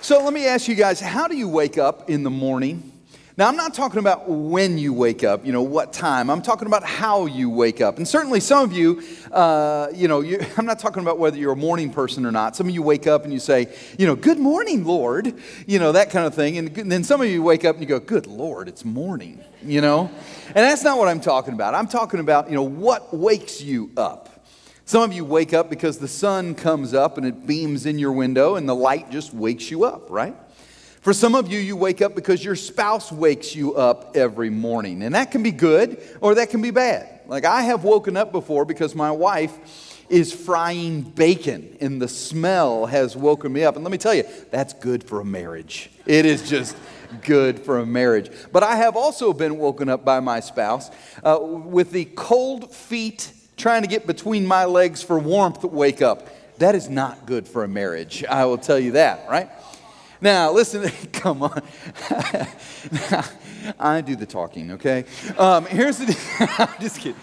So let me ask you guys, how do you wake up in the morning? Now, I'm not talking about when you wake up, what time. I'm talking about how you wake up. And certainly some of you, I'm not talking about whether you're a morning person or not. Some of you wake up and you say, good morning, Lord, that kind of thing. And then some of you wake up and you go, good Lord, it's morning, And that's not what I'm talking about. I'm talking about, what wakes you up. Some of you wake up because the sun comes up and it beams in your window and the light just wakes you up, right? For some of you, you wake up because your spouse wakes you up every morning. And that can be good or that can be bad. Like I have woken up before because my wife is frying bacon and the smell has woken me up. And let me tell you, that's good for a marriage. It is just good for a marriage. But I have also been woken up by my spouse with the cold feet trying to get between my legs for warmth to wake up. That is not good for a marriage. I will tell you that, right? Now, listen, come on. Now, I do the talking, okay? Here's the deal. I'm just kidding.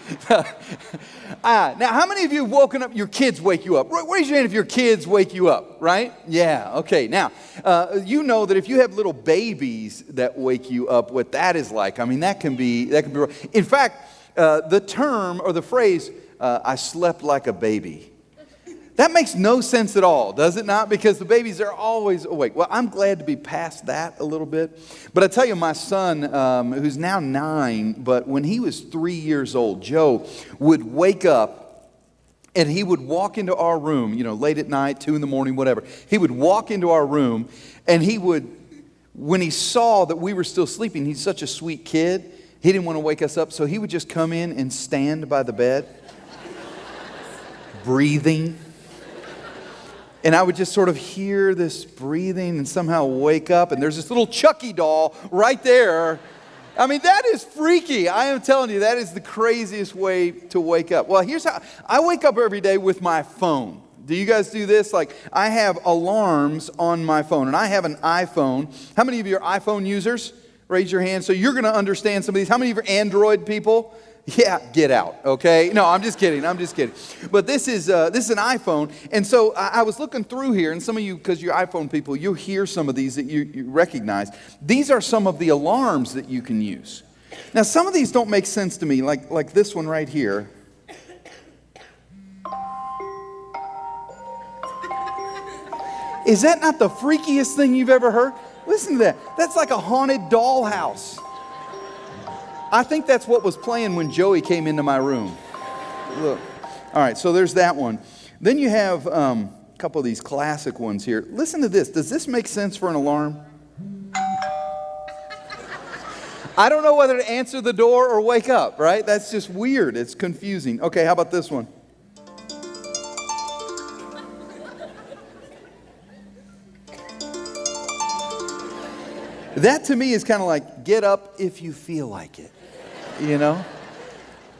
Now, how many of you have woken up, your kids wake you up? Raise your hand if your kids wake you up, right? Yeah, okay. Now, you know that if you have little babies that wake you up, what that is like, that can be rough. In fact, the term or the phrase, I slept like a baby. That makes no sense at all, does it not? Because the babies are always awake. Well, I'm glad to be past that a little bit. But I tell you, my son, who's now 9, but when he was 3 years old, Joe would wake up and he would walk into our room, late at night, 2 in the morning, whatever. He would walk into our room and he would, when he saw that we were still sleeping, he's such a sweet kid, he didn't want to wake us up, so he would just come in and stand by the bed, breathing. And I would just sort of hear this breathing and somehow wake up, and there's this little Chucky doll right there. That is freaky. I am telling you, that is the craziest way to wake up. Well, here's how I wake up every day with my phone. Do you guys do this? Like, I have alarms on my phone, and I have an iPhone. How many of you are iPhone users? Raise your hand. So you're going to understand some of these. How many of you are Android people? Yeah, get out, okay? No, I'm just kidding. But this is an iPhone, and so I was looking through here, and some of you, because you're iPhone people, you'll hear some of these that you recognize. These are some of the alarms that you can use. Now, some of these don't make sense to me, like this one right here. Is that not the freakiest thing you've ever heard? Listen to that. That's like a haunted dollhouse. I think that's what was playing when Joey came into my room. Look. All right, so there's that one. Then you have a couple of these classic ones here. Listen to this. Does this make sense for an alarm? I don't know whether to answer the door or wake up, right? That's just weird. It's confusing. Okay, how about this one? That to me is kind of like, get up if you feel like it.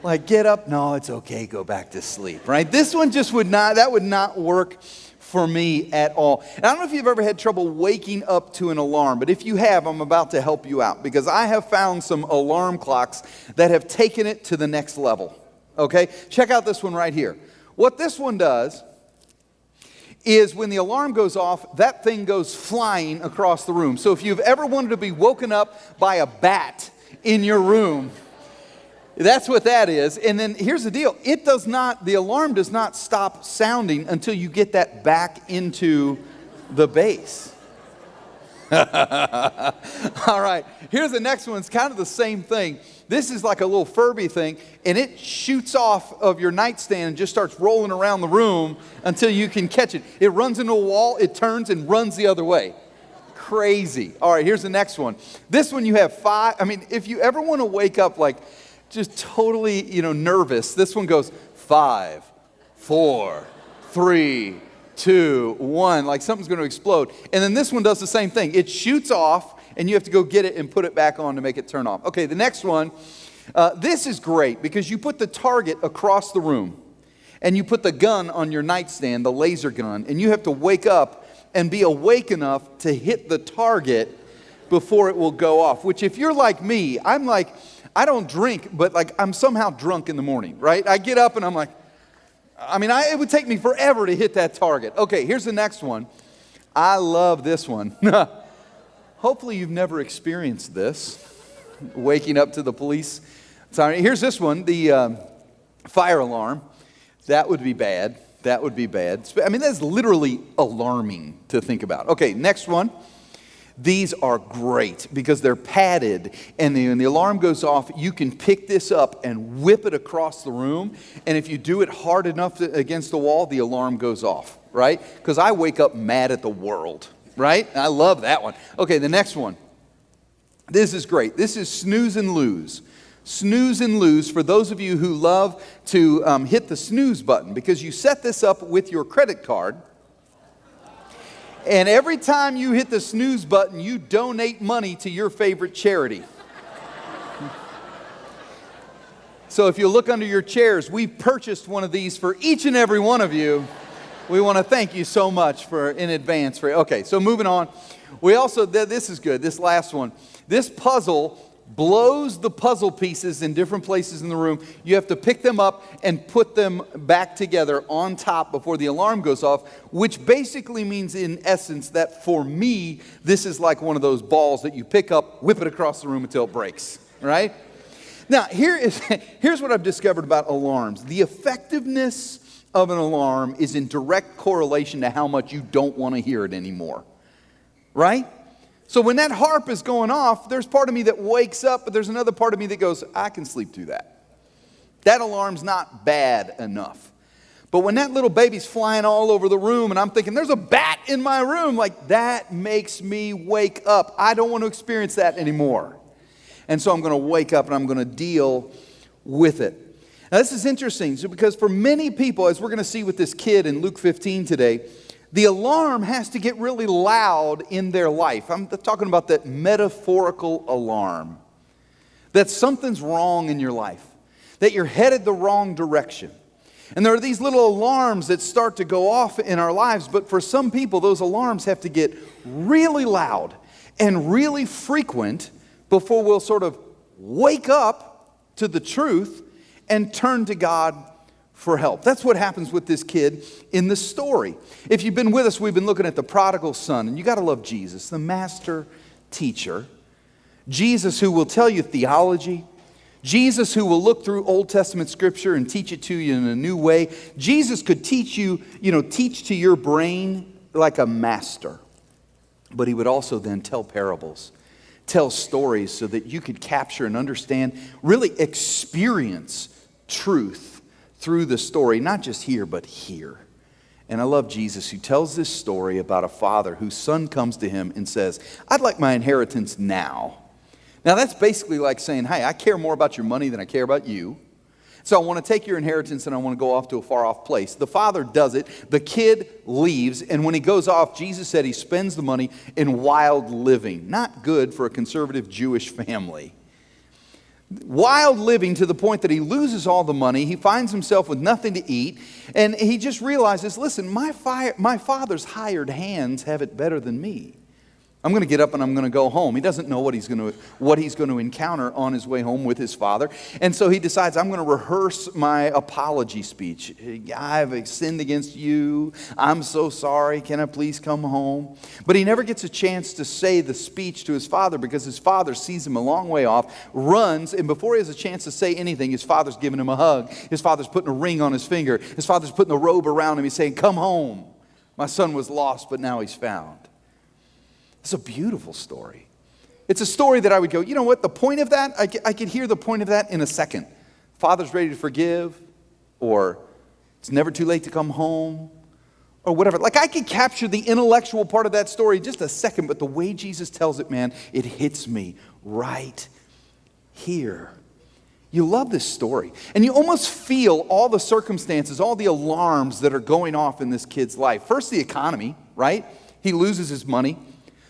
Like, get up, no, it's okay, go back to sleep, right? This one just would not work for me at all. And I don't know if you've ever had trouble waking up to an alarm, but if you have, I'm about to help you out because I have found some alarm clocks that have taken it to the next level, okay? Check out this one right here. What this one does is when the alarm goes off, that thing goes flying across the room. So if you've ever wanted to be woken up by a bat in your room, that's what that is. And then here's the deal. The alarm does not stop sounding until you get that back into the base. All right, here's the next one. It's kind of the same thing. This is like a little Furby thing, and it shoots off of your nightstand and just starts rolling around the room until you can catch it. It runs into a wall, it turns and runs the other way. Crazy. All right, here's the next one. This one you have 5. If you ever want to wake up like just totally, nervous, this one goes 5, 4, 3, 2, 1, like something's going to explode. And then this one does the same thing. It shoots off, and you have to go get it and put it back on to make it turn off. Okay, the next one, this is great because you put the target across the room, and you put the gun on your nightstand, the laser gun, and you have to wake up and be awake enough to hit the target before it will go off. Which, if you're like me, I'm like, I don't drink, but like I'm somehow drunk in the morning, right? I get up and I'm like, it would take me forever to hit that target. Okay, here's the next one. I love this one. Hopefully you've never experienced this, waking up to the police. Sorry, here's this one, the fire alarm. That would be bad. That would be bad. That's literally alarming to think about. Okay, next one. These are great because they're padded, and when the alarm goes off, you can pick this up and whip it across the room, and if you do it hard enough against the wall, the alarm goes off, right? Because I wake up mad at the world, right? I love that one. Okay, the next one. This is great. This is snooze and lose. Snooze and lose for those of you who love to hit the snooze button, because you set this up with your credit card. And every time you hit the snooze button, you donate money to your favorite charity. So if you look under your chairs, we've purchased one of these for each and every one of you. We want to thank you so much in advance. Okay, so moving on. We also, this is good, this last one. This puzzle blows the puzzle pieces in different places in the room. You have to pick them up and put them back together on top before the alarm goes off, which basically means, in essence, that for me, this is like one of those balls that you pick up, whip it across the room until it breaks, right? Now, here's what I've discovered about alarms. The effectiveness of an alarm is in direct correlation to how much you don't want to hear it anymore, right? So when that harp is going off, there's part of me that wakes up, but there's another part of me that goes, I can sleep through that. That alarm's not bad enough. But when that little baby's flying all over the room and I'm thinking, there's a bat in my room, like that makes me wake up. I don't want to experience that anymore. And so I'm going to wake up and I'm going to deal with it. Now this is interesting because for many people, as we're going to see with this kid in Luke 15 today, the alarm has to get really loud in their life. I'm talking about that metaphorical alarm. That something's wrong in your life. That you're headed the wrong direction. And there are these little alarms that start to go off in our lives, but for some people, those alarms have to get really loud and really frequent before we'll sort of wake up to the truth and turn to God for help. That's what happens with this kid in the story. If you've been with us, we've been looking at the prodigal son, and you got to love Jesus, the master teacher. Jesus who will tell you theology. Jesus who will look through Old Testament scripture and teach it to you in a new way. Jesus could teach you, teach to your brain like a master. But he would also then tell parables, tell stories so that you could capture and understand, really experience truth through the story, not just here, but here. And I love Jesus who tells this story about a father whose son comes to him and says, I'd like my inheritance now. Now that's basically like saying, hey, I care more about your money than I care about you. So I want to take your inheritance and I want to go off to a far off place. The father does it. The kid leaves. And when he goes off, Jesus said he spends the money in wild living. Not good for a conservative Jewish family. Wild living to the point that he loses all the money. He finds himself with nothing to eat. And he just realizes, listen, my father's hired hands have it better than me. I'm going to get up and I'm going to go home. He doesn't know what he's going to encounter on his way home with his father. And so he decides, I'm going to rehearse my apology speech. I've sinned against you. I'm so sorry. Can I please come home? But he never gets a chance to say the speech to his father because his father sees him a long way off, runs, and before he has a chance to say anything, his father's giving him a hug. His father's putting a ring on his finger. His father's putting a robe around him. He's saying, come home. My son was lost, but now he's found. It's a beautiful story. It's a story that I would go, you know what, the point of that, I could hear the point of that in a second. Father's ready to forgive, or it's never too late to come home, or whatever. Like I could capture the intellectual part of that story in just a second, but the way Jesus tells it, man, it hits me right here. You love this story. And you almost feel all the circumstances, all the alarms that are going off in this kid's life. First, the economy, right? He loses his money.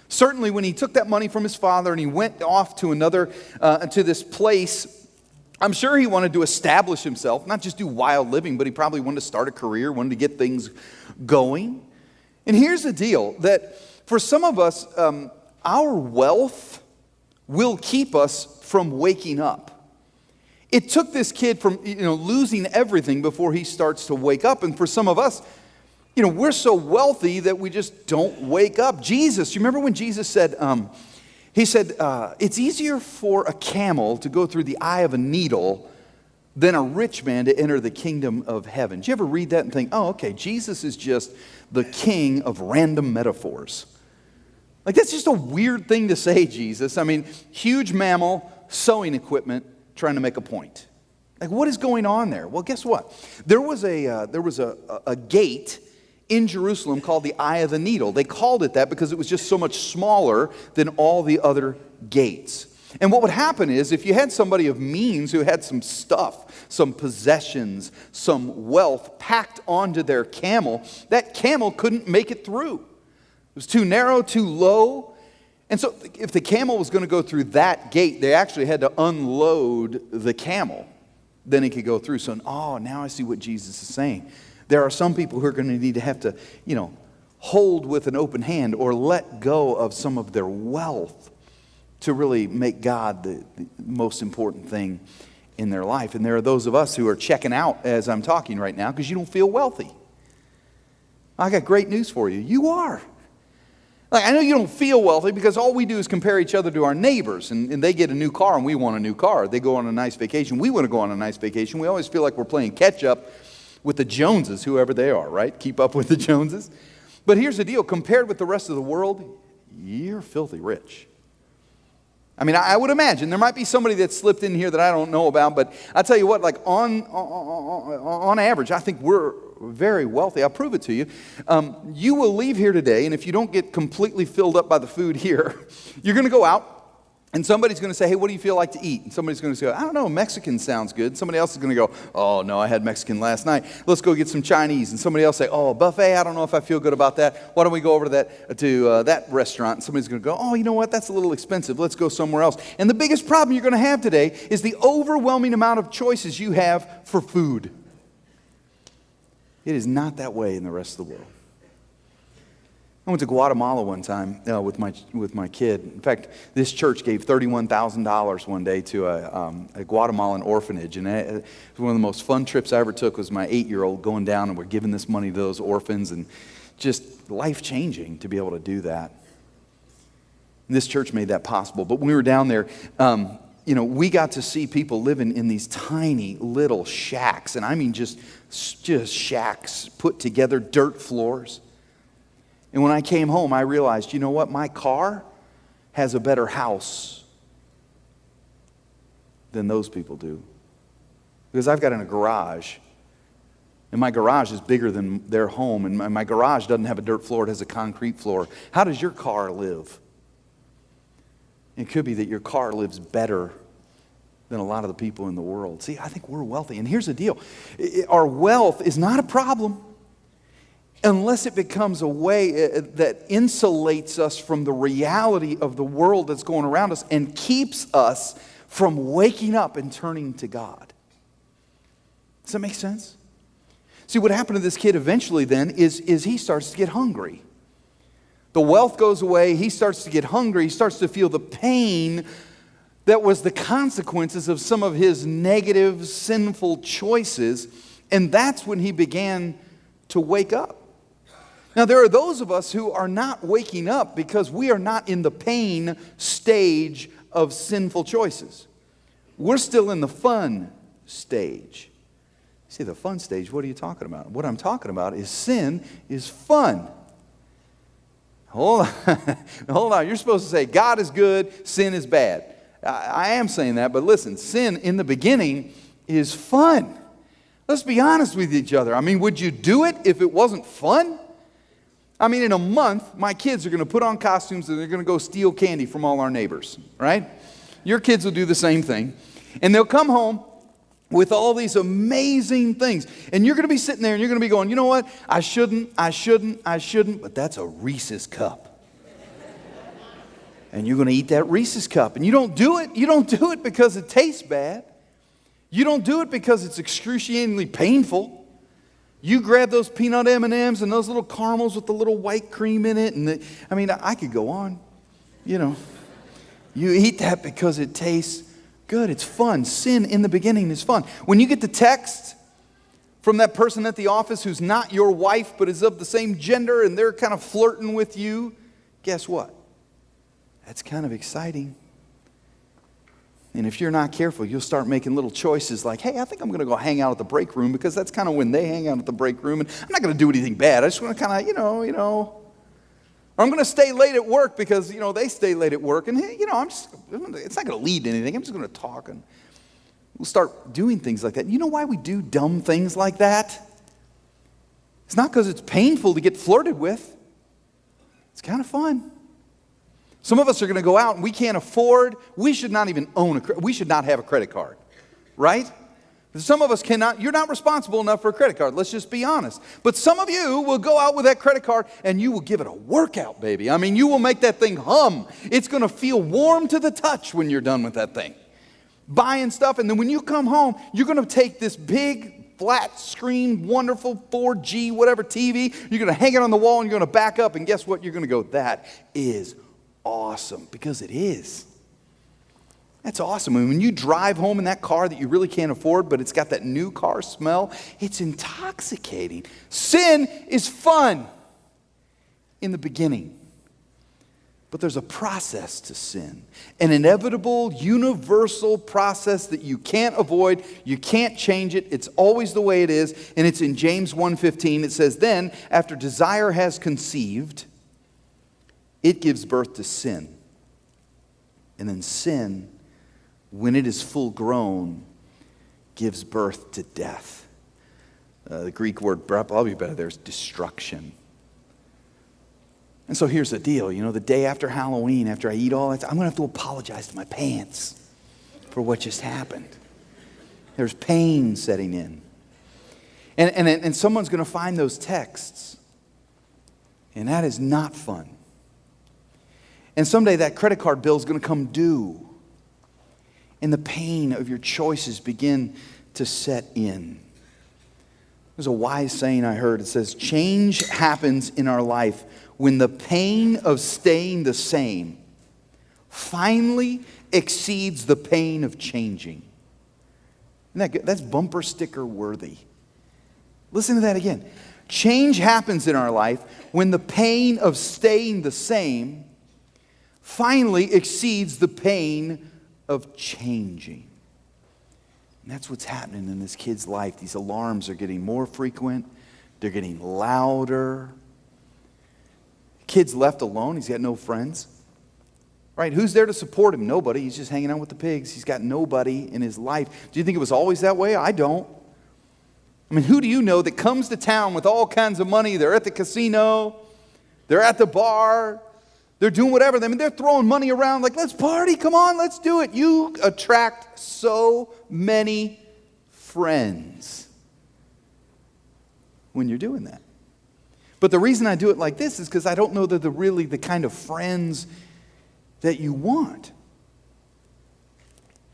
Certainly when he took that money from his father and he went off to to this place, I'm sure he wanted to establish himself, not just do wild living, but he probably wanted to start a career, wanted to get things going. And here's the deal, that for some of us, our wealth will keep us from waking up. It took this kid from losing everything before he starts to wake up. And for some of us, we're so wealthy that we just don't wake up. Jesus, you remember when Jesus said, it's easier for a camel to go through the eye of a needle than a rich man to enter the kingdom of heaven. Did you ever read that and think, oh, okay, Jesus is just the king of random metaphors? Like, that's just a weird thing to say, Jesus. I mean, huge mammal, sewing equipment, trying to make a point. Like, what is going on there? Well, guess what? There was a gate in Jerusalem called the Eye of the Needle. They called it that because it was just so much smaller than all the other gates. And what would happen is, if you had somebody of means who had some stuff, some possessions, some wealth packed onto their camel, that camel couldn't make it through. It was too narrow, too low. And so if the camel was going to go through that gate, they actually had to unload the camel. Then it could go through. So, now I see what Jesus is saying. There are some people who are going to have to, hold with an open hand or let go of some of their wealth to really make God the most important thing in their life. And there are those of us who are checking out as I'm talking right now because you don't feel wealthy. I got great news for you. You are. Like, I know you don't feel wealthy because all we do is compare each other to our neighbors, and they get a new car and we want a new car. They go on a nice vacation. We want to go on a nice vacation. We always feel like we're playing catch up with the Joneses, whoever they are, right? Keep up with the Joneses. But here's the deal. Compared with the rest of the world, you're filthy rich. I mean, I would imagine there might be somebody that slipped in here that I don't know about, but I tell you what, like on average, I think we're very wealthy. I'll prove it to you. You will leave here today, and if you don't get completely filled up by the food here, you're going to go out, and somebody's going to say, hey, what do you feel like to eat? And somebody's going to say, I don't know, Mexican sounds good. Somebody else is going to go, oh, no, I had Mexican last night. Let's go get some Chinese. And somebody else say, oh, buffet, I don't know if I feel good about that. Why don't we go over to that restaurant? And somebody's going to go, oh, you know what, that's a little expensive. Let's go somewhere else. And the biggest problem you're going to have today is the overwhelming amount of choices you have for food. It is not that way in the rest of the world. I went to Guatemala one time with my kid. In fact, this church gave $31,000 one day to a Guatemalan orphanage, and it was one of the most fun trips I ever took. Was my 8-year-old going down, and we're giving this money to those orphans, and just life-changing to be able to do that. And this church made that possible. But when we were down there, we got to see people living in these tiny little shacks, and I mean just shacks put together, dirt floors. And when I came home, I realized, you know what? My car has a better house than those people do. Because I've got in a garage, and my garage is bigger than their home, and my garage doesn't have a dirt floor, it has a concrete floor. How does your car live? It could be that your car lives better than a lot of the people in the world. See, I think we're wealthy. And here's the deal. Our wealth is not a problem unless it becomes a way that insulates us from the reality of the world that's going around us and keeps us from waking up and turning to God. Does that make sense? See, what happened to this kid eventually then is he starts to get hungry. The wealth goes away. He starts to get hungry. He starts to feel the pain that was the consequences of some of his negative, sinful choices. And that's when he began to wake up. Now, there are those of us who are not waking up because we are not in the pain stage of sinful choices. We're still in the fun stage. See, the fun stage, what are you talking about? What I'm talking about is sin is fun. Hold on. You're supposed to say God is good, sin is bad. I am saying that, but listen, sin in the beginning is fun. Let's be honest with each other. I mean, would you do it if it wasn't fun? I mean, in a month, my kids are going to put on costumes and they're going to go steal candy from all our neighbors, right? Your kids will do the same thing. And they'll come home with all these amazing things. And you're going to be sitting there and you're going to be going, you know what? I shouldn't, but that's a Reese's cup. And you're going to eat that Reese's cup. And you don't do it. You don't do it because it tastes bad. You don't do it because it's excruciatingly painful. You grab those peanut M&Ms and those little caramels with the little white cream in it. And I could go on. You eat that because it tastes good. It's fun. Sin in the beginning is fun. When you get the text from that person at the office who's not your wife but is of the same gender and they're kind of flirting with you, guess what? That's kind of exciting. And if you're not careful, you'll start making little choices like, hey, I think I'm going to go hang out at the break room because that's kind of when they hang out at the break room. And I'm not going to do anything bad. I just want to kind of, Or I'm going to stay late at work because, they stay late at work. And, it's not going to lead to anything. I'm just going to talk. And we'll start doing things like that. You know why we do dumb things like that? It's not because it's painful to get flirted with. It's kind of fun. Some of us are going to go out and we can't afford, we should not even we should not have a credit card, right? Some of us cannot, you're not responsible enough for a credit card, let's just be honest. But some of you will go out with that credit card and you will give it a workout, baby. You will make that thing hum. It's going to feel warm to the touch when you're done with that thing. Buying stuff, and then when you come home, you're going to take this big, flat screen, wonderful 4G, whatever TV, you're going to hang it on the wall and you're going to back up, and guess what? You're going to go, that is awesome, because it is. That's awesome. And when you drive home in that car that you really can't afford, but it's got that new car smell, it's intoxicating. Sin is fun in the beginning. But there's a process to sin. An inevitable, universal process that you can't avoid. You can't change it. It's always the way it is. And it's in James 1:15. It says, then, after desire has conceived, it gives birth to sin. And then sin, when it is full grown, gives birth to death. The Greek word, probably better there, is destruction. And so here's the deal. The day after Halloween, after I eat all that, I'm going to have to apologize to my pants for what just happened. There's pain setting in. And someone's going to find those texts. And that is not fun. And someday that credit card bill is going to come due. And the pain of your choices begin to set in. There's a wise saying I heard. It says, change happens in our life when the pain of staying the same finally exceeds the pain of changing. Isn't that good? That's bumper sticker worthy. Listen to that again. Change happens in our life when the pain of staying the same finally exceeds the pain of changing. And that's what's happening in this kid's life. These alarms are getting more frequent. They're getting louder. Kid's left alone. He's got no friends. Right? Who's there to support him? Nobody. He's just hanging out with the pigs. He's got nobody in his life. Do you think it was always that way? I don't. Who do you know that comes to town with all kinds of money? They're at the casino. They're at the bar. They're doing whatever. They're throwing money around like, let's party. Come on, let's do it. You attract so many friends when you're doing that. But the reason I do it like this is because I don't know that they're really the kind of friends that you want.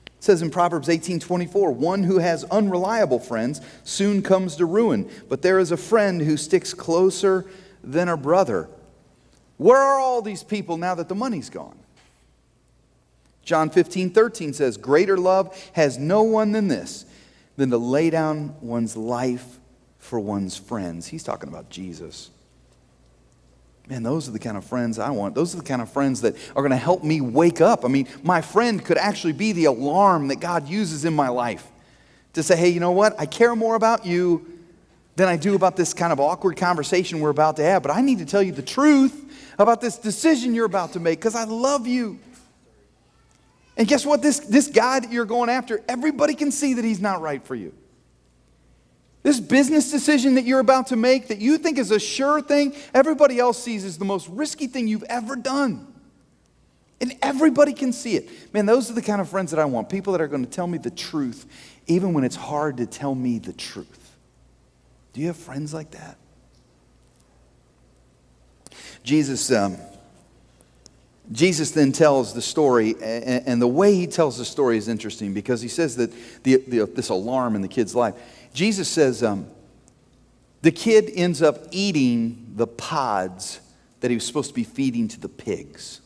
It says in Proverbs 18:24, one who has unreliable friends soon comes to ruin, but there is a friend who sticks closer than a brother. Where are all these people now that the money's gone? John 15:13 says, greater love has no one than this, than to lay down one's life for one's friends. He's talking about Jesus. Man, those are the kind of friends I want. Those are the kind of friends that are going to help me wake up. My friend could actually be the alarm that God uses in my life to say, hey, you know what? I care more about you than I do about this kind of awkward conversation we're about to have. But I need to tell you the truth about this decision you're about to make because I love you. And guess what? This guy that you're going after, everybody can see that he's not right for you. This business decision that you're about to make that you think is a sure thing, everybody else sees as the most risky thing you've ever done. And everybody can see it. Man, those are the kind of friends that I want. People that are going to tell me the truth, even when it's hard to tell me the truth. Do you have friends like that? Jesus then tells the story, and the way he tells the story is interesting because he says that this alarm in the kid's life. Jesus says the kid ends up eating the pods that he was supposed to be feeding to the pigs.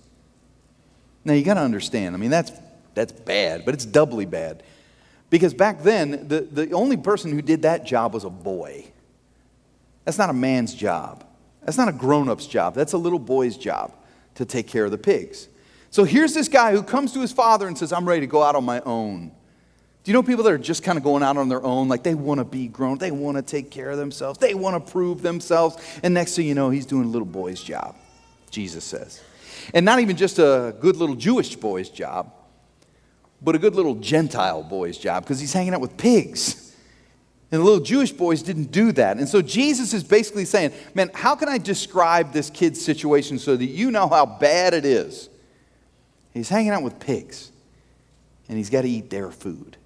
Now, you got to understand, I mean, that's bad, but it's doubly bad. Because back then, the only person who did that job was a boy. That's not a man's job. That's not a grown-up's job. That's a little boy's job to take care of the pigs. So here's this guy who comes to his father and says, I'm ready to go out on my own. Do you know people that are just kind of going out on their own? Like they want to be grown. They want to take care of themselves. They want to prove themselves. And next thing you know, he's doing a little boy's job, Jesus says. And not even just a good little Jewish boy's job, but a good little Gentile boy's job because he's hanging out with pigs. And the little Jewish boys didn't do that. And so Jesus is basically saying, man, how can I describe this kid's situation so that you know how bad it is? He's hanging out with pigs, and he's got to eat their food.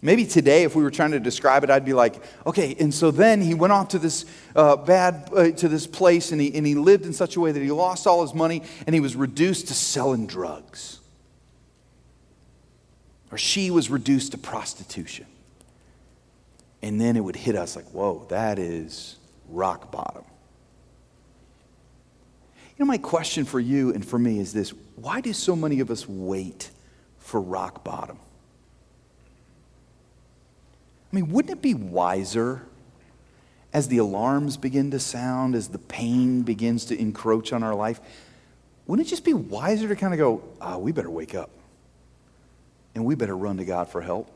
Maybe today, if we were trying to describe it, I'd be like, okay, and so then he went off to this to this place, and he lived in such a way that he lost all his money, and he was reduced to selling drugs. Or she was reduced to prostitution. And then it would hit us like, whoa, that is rock bottom. You know, my question for you and for me is this: why do so many of us wait for rock bottom? I mean, wouldn't it be wiser as the alarms begin to sound, as the pain begins to encroach on our life, wouldn't it just be wiser to kind of go, we better wake up and we better run to God for help?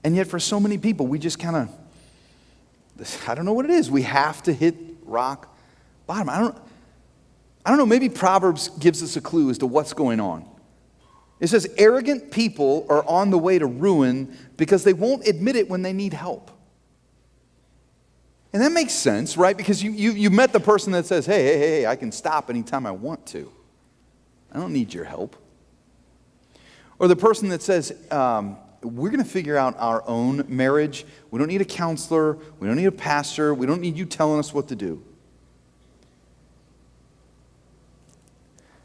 And yet for so many people, we just kind of, I don't know what it is. We have to hit rock bottom. I don't know, maybe Proverbs gives us a clue as to what's going on. It says, arrogant people are on the way to ruin because they won't admit it when they need help. And that makes sense, right? Because you met the person that says, hey, I can stop anytime I want to. I don't need your help. Or the person that says, we're going to figure out our own marriage. We don't need a counselor. We don't need a pastor. We don't need you telling us what to do.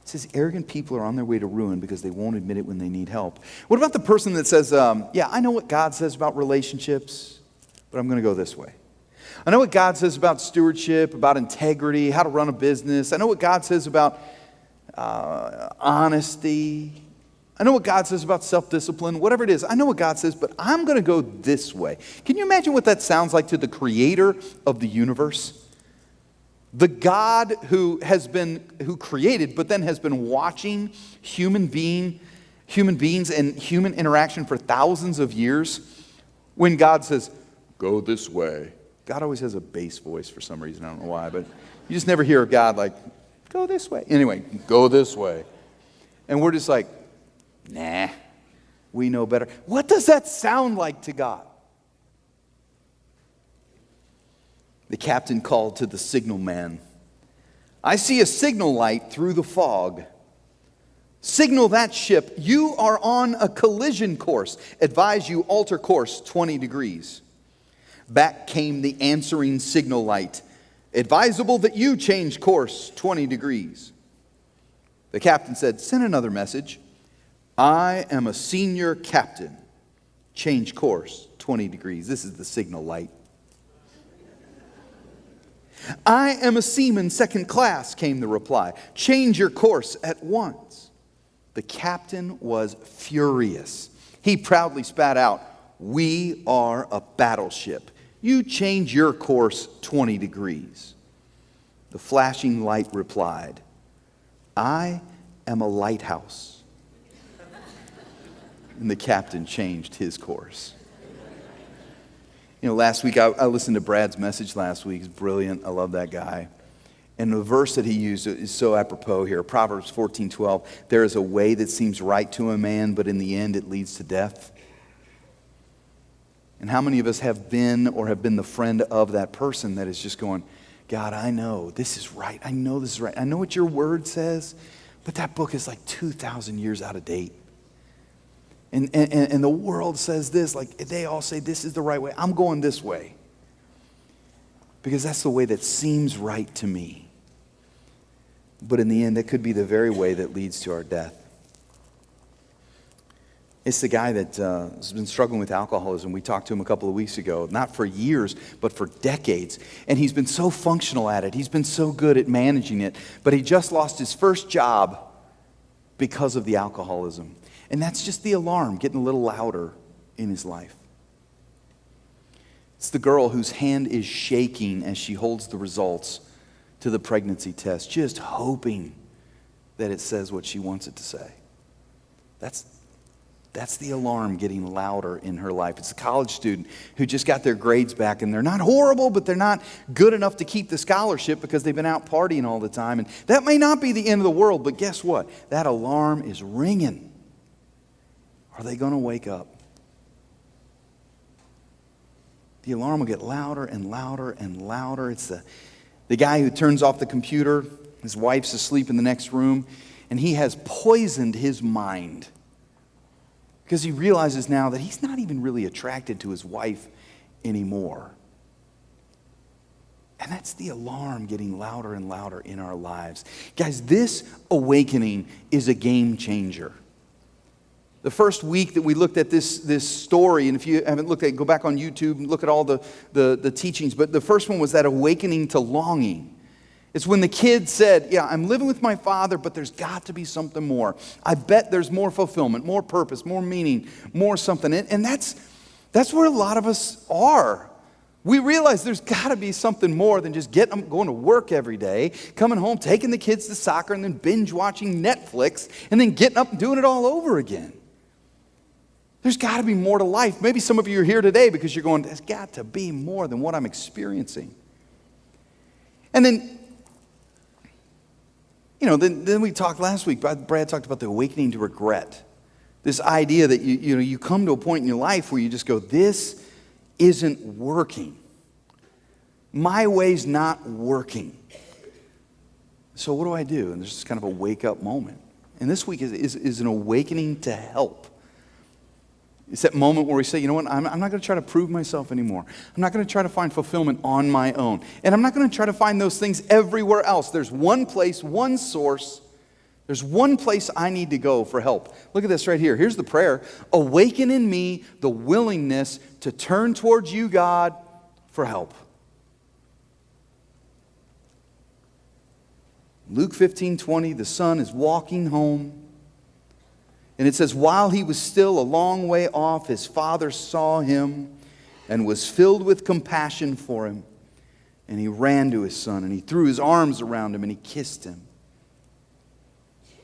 It says arrogant people are on their way to ruin because they won't admit it when they need help. What about the person that says, I know what God says about relationships, but I'm going to go this way. I know what God says about stewardship, about integrity, how to run a business. I know what God says about honesty. I know what God says about self-discipline, whatever it is. I know what God says, but I'm going to go this way. Can you imagine what that sounds like to the creator of the universe? The God who created, but then has been watching human beings and human interaction for thousands of years. When God says, go this way. God always has a bass voice for some reason. I don't know why, but you just never hear God like, go this way. Anyway, go this way. And we're just like, nah, we know better. What does that sound like to God? The captain called to the signal man, I see a signal light through the fog. Signal that ship. You are on a collision course. Advise you alter course 20 degrees. Back came the answering signal light. Advisable that you change course 20 degrees. The captain said, send another message. I am a senior captain. Change course 20 degrees. This is the signal light. I am a seaman second class, came the reply. Change your course at once. The captain was furious. He proudly spat out, we are a battleship. You change your course 20 degrees. The flashing light replied, I am a lighthouse. And the captain changed his course. You know, last week, I listened to Brad's message last week. It's brilliant. I love that guy. And the verse that he used is so apropos here. Proverbs 14:12. There is a way that seems right to a man, but in the end it leads to death. And how many of us have been or have been the friend of that person that is just going, God, I know this is right. I know this is right. I know what your word says, But that book is like 2,000 years out of date. And the world says this, like they all say this is the right way. I'm going this way. Because that's the way that seems right to me. But in the end, that could be the very way that leads to our death. It's the guy that has been struggling with alcoholism. We talked to him a couple of weeks ago, not for years, but for decades. And he's been so functional at it. He's been so good at managing it. But he just lost his first job because of the alcoholism. And that's just the alarm getting a little louder in his life. It's the girl whose hand is shaking as she holds the results to the pregnancy test, just hoping that it says what she wants it to say. That's the alarm getting louder in her life. It's a college student who just got their grades back, and they're not horrible, but they're not good enough to keep the scholarship because they've been out partying all the time. And that may not be the end of the world, but guess what? That alarm is ringing. Are they going to wake up? The alarm will get louder and louder and louder. It's the guy who turns off the computer. His wife's asleep in the next room, and he has poisoned his mind because he realizes now that he's not even really attracted to his wife anymore. And that's the alarm getting louder and louder in our lives. Guys, this awakening is a game changer. The first week that we looked at this story, and if you haven't looked at it, go back on YouTube and look at all the teachings. But the first one was that awakening to longing. It's when the kid said, yeah, I'm living with my father, but there's got to be something more. I bet there's more fulfillment, more purpose, more meaning, more something. And that's where a lot of us are. We realize there's got to be something more than just going to work every day, coming home, taking the kids to soccer, and then binge watching Netflix, and then getting up and doing it all over again. There's got to be more to life. Maybe some of you are here today because you're going, there's got to be more than what I'm experiencing. And then, then we talked last week, Brad talked about the awakening to regret. This idea that you come to a point in your life where you just go, this isn't working. My way's not working. So what do I do? And there's just kind of a wake-up moment. And this week is an awakening to help. It's that moment where we say, you know what, I'm not going to try to prove myself anymore. I'm not going to try to find fulfillment on my own. And I'm not going to try to find those things everywhere else. There's one place, one source. There's one place I need to go for help. Look at this right here. Here's the prayer. Awaken in me the willingness to turn towards you, God, for help. Luke 15:20, the son is walking home. And it says, while he was still a long way off, his father saw him and was filled with compassion for him. And he ran to his son and he threw his arms around him and he kissed him.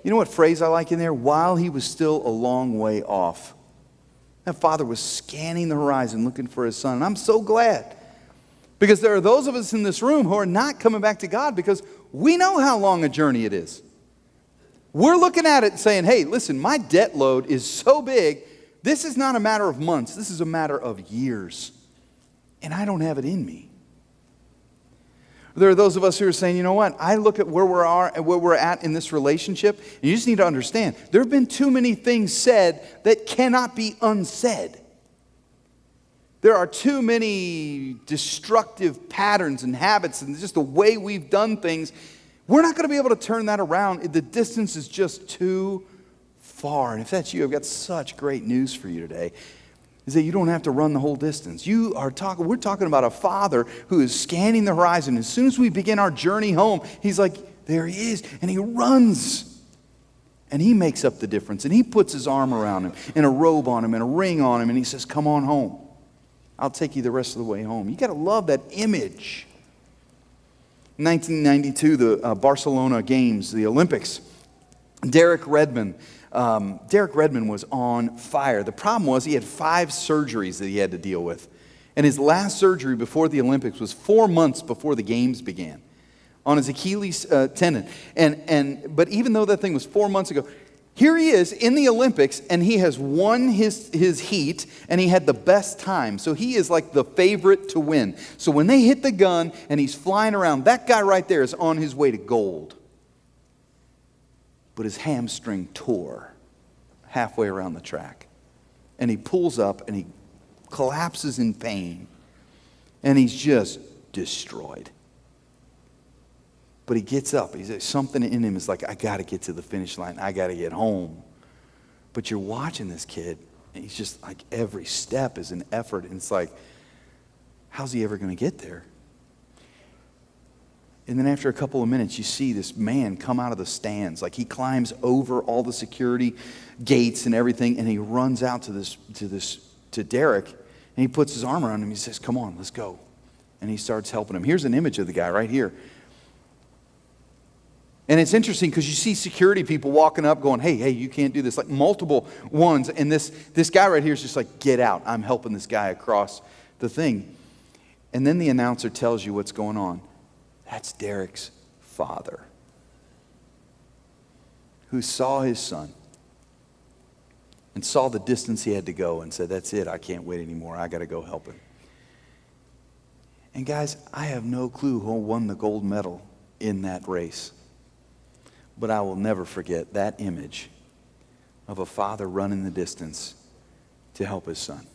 You know what phrase I like in there? While he was still a long way off. That father was scanning the horizon looking for his son. And I'm so glad. Because there are those of us in this room who are not coming back to God because we know how long a journey it is. We're looking at it and saying, hey, listen, my debt load is so big, this is not a matter of months, this is a matter of years. And I don't have it in me. There are those of us who are saying, you know what, I look at where we're at in this relationship, and you just need to understand, there have been too many things said that cannot be unsaid. There are too many destructive patterns and habits and just the way we've done things. We're not going to be able to turn that around. The distance is just too far. And if that's you, I've got such great news for you today. Is that you don't have to run the whole distance. We're talking about a father who is scanning the horizon. As soon as we begin our journey home, he's like, there he is. And he runs. And he makes up the difference. And he puts his arm around him and a robe on him and a ring on him. And he says, come on home. I'll take you the rest of the way home. You got to love that image. 1992, the Barcelona Games, the Olympics. Derek Redmond was on fire. The problem was he had 5 surgeries that he had to deal with. And his last surgery before the Olympics was 4 months before the games began on his Achilles tendon. But even though that thing was 4 months ago, here he is in the Olympics, and he has won his heat, and he had the best time. So he is like the favorite to win. So when they hit the gun and he's flying around, that guy right there is on his way to gold. but his hamstring tore halfway around the track. And he pulls up and he collapses in pain. And he's just destroyed. But he gets up. Something in him is like, I got to get to the finish line. I got to get home. But you're watching this kid, and he's just like, every step is an effort. And it's like, how's he ever going to get there? And then after a couple of minutes, you see this man come out of the stands. Like, he climbs over all the security gates and everything, and he runs out to Derek, and he puts his arm around him. He says, come on, let's go. And he starts helping him. Here's an image of the guy right here. And it's interesting because you see security people walking up going, hey, you can't do this. Like multiple ones. And this guy right here is just like, get out. I'm helping this guy across the thing. And then the announcer tells you what's going on. That's Derek's father, who saw his son and saw the distance he had to go and said, that's it. I can't wait anymore. I got to go help him. And guys, I have no clue who won the gold medal in that race. But I will never forget that image of a father running the distance to help his son.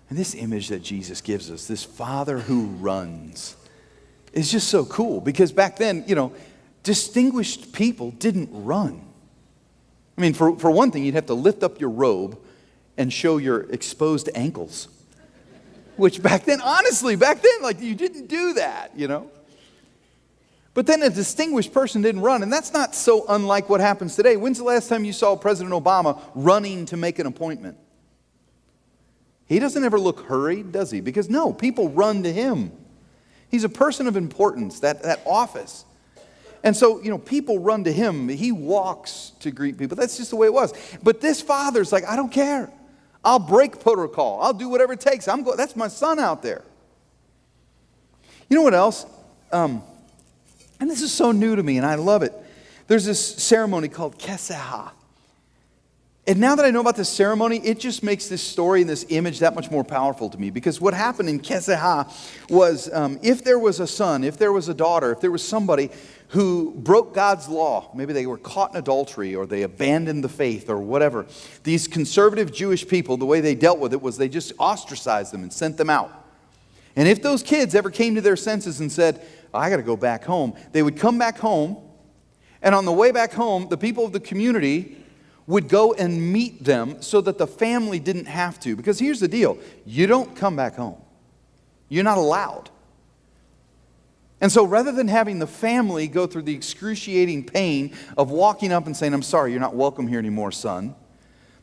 And this image that Jesus gives us, this father who runs, is just so cool. Because back then, distinguished people didn't run. I mean, for one thing, you'd have to lift up your robe and show your exposed ankles. Which back then, like, you didn't do that, But then a distinguished person didn't run, and that's not so unlike what happens today. When's the last time you saw President Obama running to make an appointment? He doesn't ever look hurried, does he? Because no, people run to him. He's a person of importance, that office. And so, people run to him. He walks to greet people. That's just the way it was. But this father's like, I don't care. I'll break protocol. I'll do whatever it takes. That's my son out there. You know what else? And this is so new to me, and I love it. There's this ceremony called Kes Aha. And now that I know about this ceremony, it just makes this story and this image that much more powerful to me. Because what happened in Kes Aha was if there was a son, if there was a daughter, if there was somebody who broke God's law, maybe they were caught in adultery or they abandoned the faith or whatever, these conservative Jewish people, the way they dealt with it was they just ostracized them and sent them out. And if those kids ever came to their senses and said, I got to go back home, they would come back home, and on the way back home, the people of the community would go and meet them so that the family didn't have to. Because here's the deal, you don't come back home. You're not allowed. And so rather than having the family go through the excruciating pain of walking up and saying, I'm sorry, you're not welcome here anymore, son,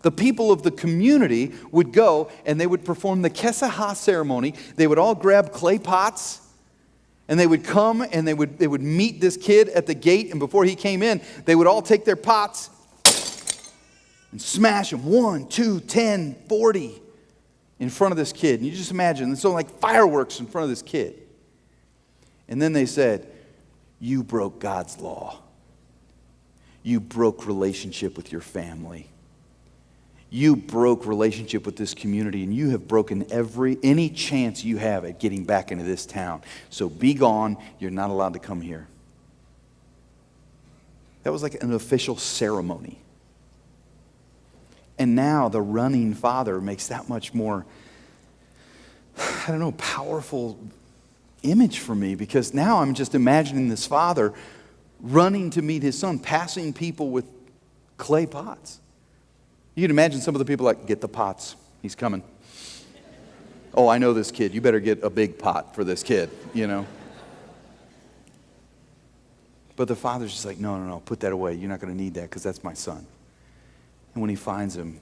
the people of the community would go and they would perform the Kes Aha ceremony. They would all grab clay pots and they would come and they would meet this kid at the gate. And before he came in, they would all take their pots and smash them 1, 2, 10, 40 in front of this kid. And you just imagine, it's so like fireworks in front of this kid. And then they said, you broke God's law. You broke relationship with your family. You broke relationship with this community, and you have broken any chance you have at getting back into this town. So be gone. You're not allowed to come here. That was like an official ceremony. And now the running father makes that much more, powerful image for me, because now I'm just imagining this father running to meet his son, passing people with clay pots. You can imagine some of the people like, get the pots, he's coming. Oh, I know this kid, you better get a big pot for this kid, But the father's just like, no, put that away. You're not going to need that because that's my son. And when he finds him,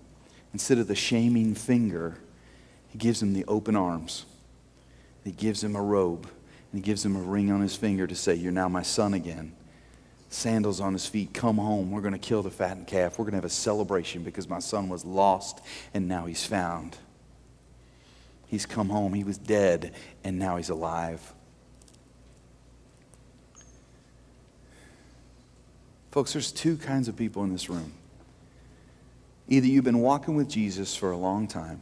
instead of the shaming finger, he gives him the open arms. He gives him a robe, and he gives him a ring on his finger to say, you're now my son again. Sandals on his feet, come home. We're going to kill the fattened calf. We're going to have a celebration because my son was lost, and now he's found. He's come home. He was dead, and now he's alive. Folks, there's two kinds of people in this room. Either you've been walking with Jesus for a long time,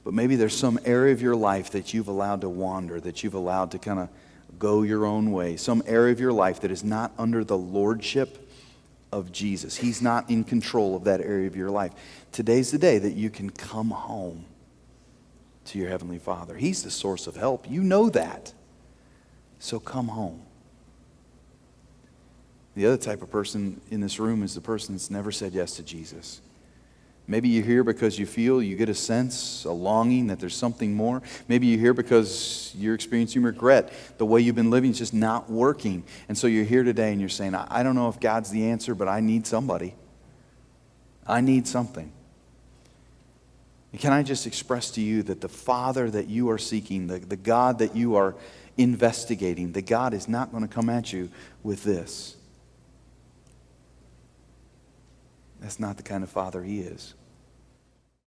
but maybe there's some area of your life that you've allowed to wander, that you've allowed to kind of go your own way. Some area of your life that is not under the lordship of Jesus. He's not in control of that area of your life. Today's the day that you can come home to your Heavenly Father. He's the source of help. You know that. So come home. The other type of person in this room is the person that's never said yes to Jesus. Maybe you're here because you feel, you get a sense, a longing that there's something more. Maybe you're here because you're experiencing regret. The way you've been living is just not working. And so you're here today and you're saying, I don't know if God's the answer, but I need somebody. I need something. And can I just express to you that the Father that you are seeking, the God that you are investigating, the God is not going to come at you with this. That's not the kind of Father He is.